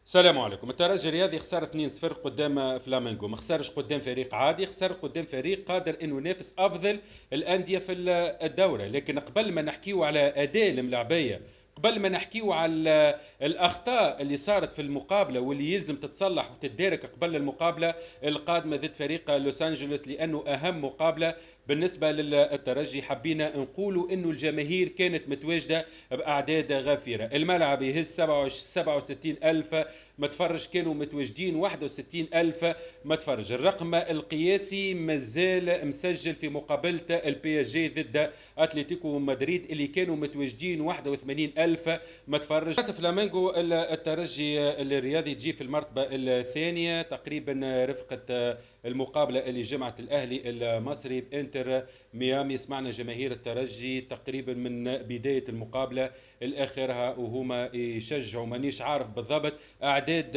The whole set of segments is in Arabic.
السلام عليكم. الترجي الرياضي خسر 2-0 قدام فلامينغو، ما خسرش قدام فريق عادي، خسر قدام فريق قادر انه ينافس افضل الانديه في الدوره. لكن قبل ما نحكيو على اداء الملاعبيه، قبل ما نحكيو على الاخطاء اللي صارت في المقابله واللي يلزم تتصلح وتتدارك قبل المقابله القادمه ضد فريق لوس انجلوس، لانه اهم مقابله بالنسبه للترجي. حبينا نقولوا انه الجماهير كانت متواجده باعداد غفيره، الملعب يهز 67 الف متفرج، كانوا متواجدين 61 الف متفرج. الرقم القياسي مازال مسجل في مقابله البي اس جي ضد اتلتيكو مدريد اللي كانوا متواجدين 81 الف متفرج. فلامينغو الترجي الرياضي تجي في المرتبه الثانيه تقريبا، رفقه المقابله اللي جمعت الاهلي المصري بانتر ميامي. سمعنا جماهير الترجي تقريبا من بدايه المقابله لاخرها وهما يشجعوا، مانيش عارف بالضبط اعداد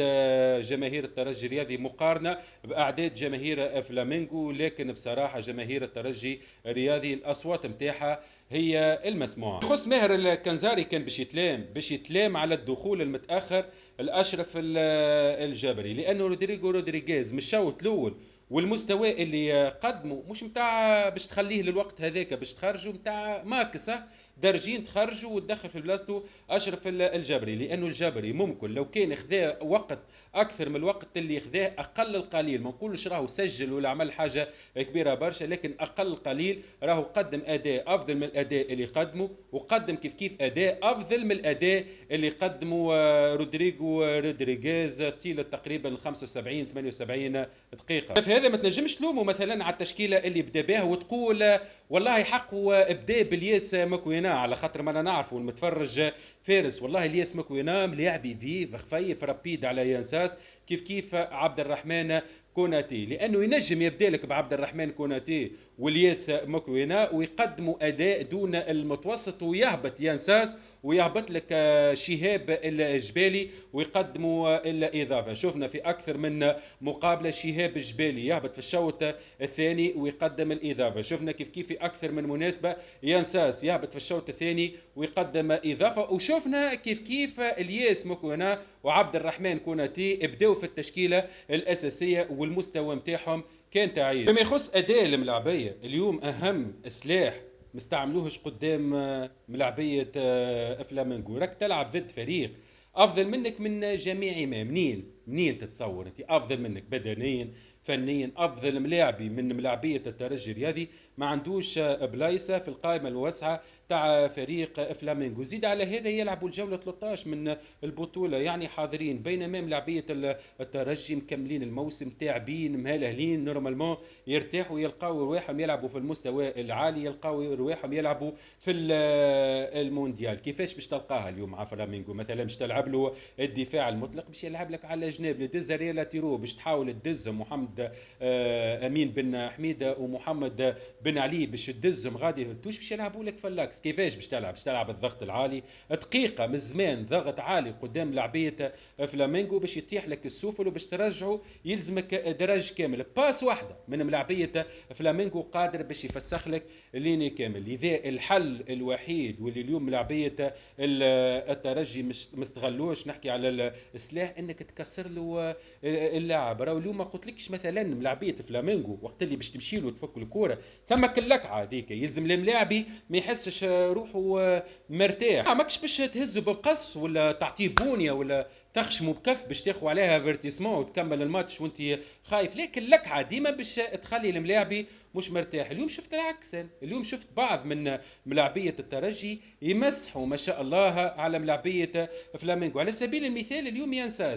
جماهير الترجي الرياضي مقارنه باعداد جماهير فلامينغو، لكن بصراحه جماهير الترجي الرياضي الاصوات نتاعها هي المسموعه. خص ماهر الكنزاري كان باش يتلام على الدخول المتاخر الاشرف الجبري، لانه رودريغو رودريغيز من الشوط الاول والمستوى اللي قدمه مش متاع باش تخليه للوقت هذاك باش تخرجوا متاع ماكسه درجين تخرجوا وتدخل في بلاصتو اشرف الجبري، لانه الجبري ممكن لو كان خذا وقت اكثر من الوقت اللي خذاه اقل القليل، ما نقولش راهو سجل ولا عمل حاجه كبيره برشا، لكن اقل القليل راهو قدم اداء افضل من الاداء اللي قدمه، وقدم كيف اداء افضل من الاداء اللي قدمه رودريغو رودريغيز طيله تقريبا 75 78 دقيقه. في هذا ما تنجمش تلومه مثلا على التشكيله اللي بدا بها وتقول والله حق ابدا بالياس مكوينا، على خاطر ما انا نعرفه المتفرج فارس. والله الياس مكوينا ملاعبي فيف خفيف رابيد على ينساس كيف عبد الرحمن كوناتي، لانه ينجم يبدا لك بعبد الرحمن كوناتي والياس مكوينا ويقدموا اداء دون المتوسط، ويهبط ينساس ويهبط لك شهاب الجبالي ويقدموا الاضافه. شفنا في اكثر من مقابله شهاب الجبالي يهبط في الشوط الثاني ويقدم الاضافه، شفنا كيف في اكثر من مناسبه ينساس يهبط في الشوط الثاني ويقدم اضافه، وشفنا كيف الياس مكونا وعبد الرحمن كوناتي بداوا في التشكيله الاساسيه والمستوى نتاعهم كان تعيين. فيما يخص اداء الملاعبيه اليوم، اهم سلاح ما استعملوهش قدام ملاعبيه فلامينغو، راك تلعب ضد فريق افضل منك من جميع ما. منين تتصور انت افضل منك بدنيا فنيا؟ افضل ملاعبي من ملاعبيه الترجي الرياضي ما عندوش بلايصه في القائمه الواسعه تاع فريق فلامينغو. زيد على هذا يلعبوا الجوله 13 من البطوله، يعني حاضرين، بينما ملاعبيه الترجي مكملين الموسم تاعبين مهلهلين نورمالمون يرتاحوا، يلقاو رواحهم يلعبوا في المستوى العالي، يلقاو رواحهم يلعبوا في المونديال. كيفاش باش تلقاها اليوم مع فلامينغو؟ مثلا باش تلعب له الدفاع المطلق، باش يلعب لك على جناب يدز ريالا تيرو، باش تحاول تدز محمد امين بن حميده ومحمد بن علي، باش تدزهم غادي توش باش يلعبوا لك فلاكس. كيفاش باش تلعب؟ باش تلعب الضغط العالي دقيقه من زمان، ضغط عالي قدام لعبيه فلامينغو باش يتيح لك السفل وباش ترجعوا يلزمك درج كامل. باس واحده من ملاعبيه فلامينغو قادر باش يفسخ لك ليني كامل. لذا الحل الوحيد واللي اليوم ملاعبيه الترجي مش مستغلوش، نحكي على السلاح، انك تكسر له اللاعب. راهو اليوم ما قلتلكش مثلا ملاعبيه فلامينغو وقت اللي باش تمشي له تفك الكوره ثم كلكعه هذيك، يلزم الملاعبي ما يحسش روحه مرتاح، ماكش باش تهزه بالقص ولا تعطيه بونيه ولا تخشموا بكف باش تاخذوا عليها فيرتيسمون وتكمل الماتش وانت خايف، لكن لكعه ديما باش تخلي الملاعبي مش مرتاح. اليوم شفت العكس، اليوم شفت بعض من ملاعبيه الترجي يمسحوا ما شاء الله على ملاعبيه فلامينغو. على سبيل المثال اليوم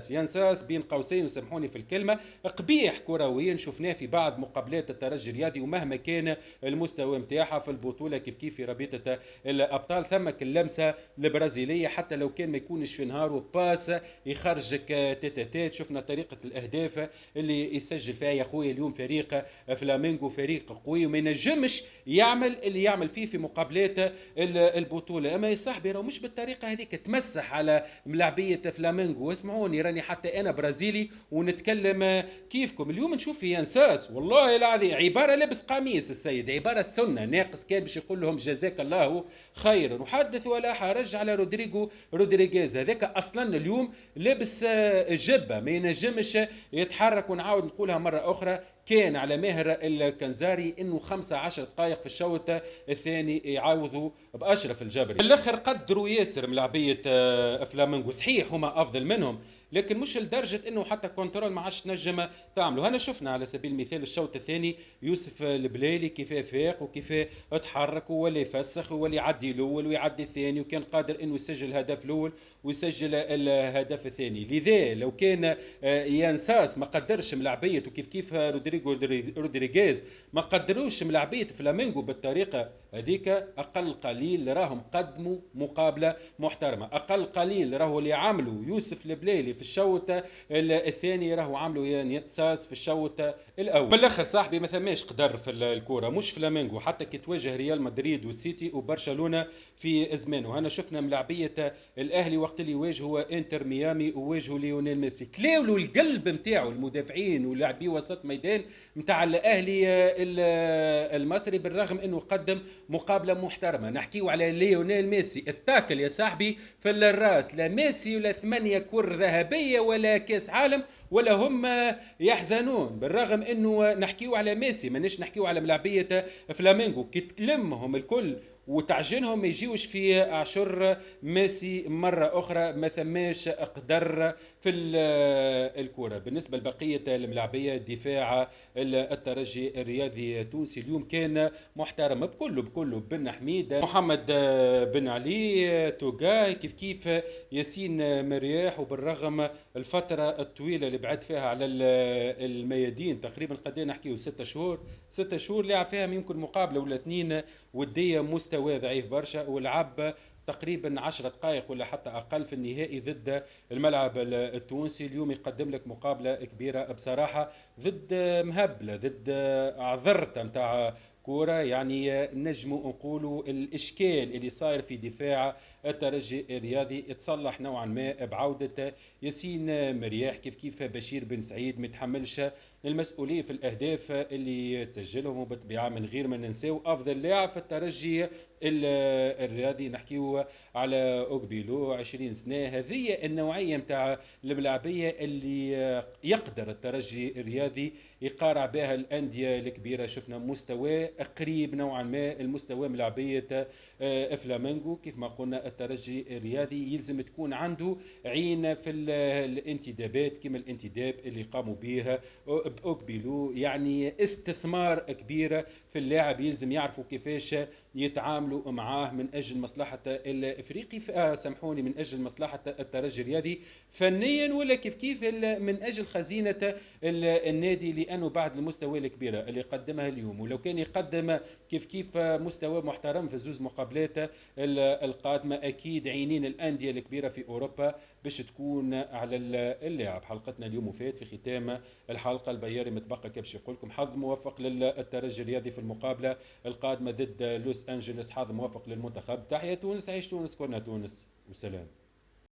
ينساس بين قوسين وسامحوني في الكلمه قبيح كرويا شفناه في بعض مقابلات الترجي الرياضي، ومهما كان المستوى نتاعها في البطوله كيف في رابطه الابطال ثمك اللمسه البرازيليه حتى لو كان ما يكونش في نهار باس يخرجك تيت. شفنا طريقه الاهداف اللي يسجل فيها يا خويا اليوم فريق فلامينغو، فريق فريق قوي وما ينجمش يعمل اللي يعمل فيه في مقابلات البطوله. اما يا صاحبي راهو مش بالطريقه هذيك تمسح على ملاعبيه فلامينغو. اسمعوني راني حتى انا برازيلي ونتكلم كيفكم. اليوم نشوف في ينساس والله العظيم عباره لابس قميص السيد، عباره السنه ناقص كان باش يقول لهم جزاك الله خيرا. وحدث ولا حرج على رودريغيز هذاك اصلا اليوم لابس جبه ما ينجمش يتحرك. ونعاود نقولها مره اخرى، كان على ماهر الكنزاري انه 15 دقائق في الشوط الثاني يعوضوا باشرف الجبري. الاخر قدروا ياسر ملاعبيه فلامينغو، صحيح هما افضل منهم لكن مش لدرجه انه حتى كنترول ما عادش تنجم تعمله. هنا شفنا على سبيل المثال الشوط الثاني يوسف البليلي كيف فاق وكيف تحرك ولا يفسخ ولا يعدي الاول ويعدي الثاني، وكان قادر انه يسجل الهدف الاول ويسجل الهدف الثاني. لذا لو كان يانساس ما قدرش ملاعبيته كيف رودريغيز ما قدروش ملاعبيه فلامينغو بالطريقه هذيك، اقل قليل راهم قدموا مقابله محترمه. اقل قليل راهو اللي عملوا يوسف البليلي في الشوط الثاني راهو عملوا يانساس في الشوط الاول. بالاخر صاحبي ما ثماش قدر في الكوره، مش فلامينغو حتى كي تواجه ريال مدريد والسيتي وبرشلونه في زمانه. هنا شفنا ملاعبيه الاهلي وقت اللي يواجهوا انتر ميامي وواجهوا ليونيل ميسي، كلاولوا القلب نتاعو المدافعين ولاعبي وسط ميدان نتاع الاهلي المصري، بالرغم انه قدم مقابله محترمه. نحكيو على ليونيل ميسي التاكل يا صاحبي في الراس، لا ميسي ولا 8 كر ذهبيه ولا كاس عالم ولا هم يحزنون. بالرغم انه نحكيو على ميسي مانيش نحكيو على ملاعبيه فلامينغو، كي تلمهم الكل وتعجنهم ما يجيوش في عشر ميسي مرة أخرى ما ثماش قدر في الكرة. بالنسبة لبقية الملاعبية دفاع الترجي الرياضي التونسي اليوم كان محترم بكله بن حميد محمد بن علي توغاي كيف ياسين مرياح. وبالرغم الفترة الطويلة اللي بعد فيها على الميادين تقريبا قد نحكيه 6 شهور لعب فيها يمكن مقابلة ولا اثنين ودية، مستوى ضعيف برشا ولعب تقريبا 10 دقائق ولا حتى اقل في النهائي ضد الملعب التونسي. اليوم يقدم لك مقابله كبيره بصراحه ضد مهبله، ضد عذرته نتاع كوره. يعني نجموا نقولوا الاشكال اللي صاير في دفاع الترجي الرياضي يتصلح نوعا ما بعوده ياسين مرياح كيف بشير بن سعيد متحملش المسؤوليه في الاهداف اللي تسجلهم. وبالطبيعه من غير ما ننساو افضل لاعب في الترجي الرياضي نحكيو على اوغبيلو 20 سنه. هذه النوعيه نتاع الملاعبيه اللي يقدر الترجي الرياضي يقارع بها الانديه الكبيره. شفنا مستوى قريب نوعا ما المستوى ملاعبيه فلامينغو. كيف ما قلنا الترجي الرياضي يلزم تكون عنده عين في الانتدابات كما الانتداب اللي قاموا به بأوكبيلو، يعني استثمار كبير في اللاعب. يلزم يعرفوا كيفاش يتعاملوا معاه من اجل مصلحه الافريقي سامحوني من اجل مصلحه الترجي الرياضي فنيا ولا كيف من اجل خزينه النادي، لانه بعد المستوى الكبيره اللي قدمها اليوم ولو كان يقدم كيف مستوى محترم في الزوز مقابلات القادمه اكيد عينين الانديه الكبيره في اوروبا باش تكون على اللاعب. حلقتنا اليوم وفات في ختام الحلقه البياري متبقى كبش يقول لكم حظ موفق للترجي الرياضي في المقابله القادمه ضد لوس انجلوس، حظ موفق للمنتخب. تحيا تونس، عيش تونس، كنا تونس، وسلام.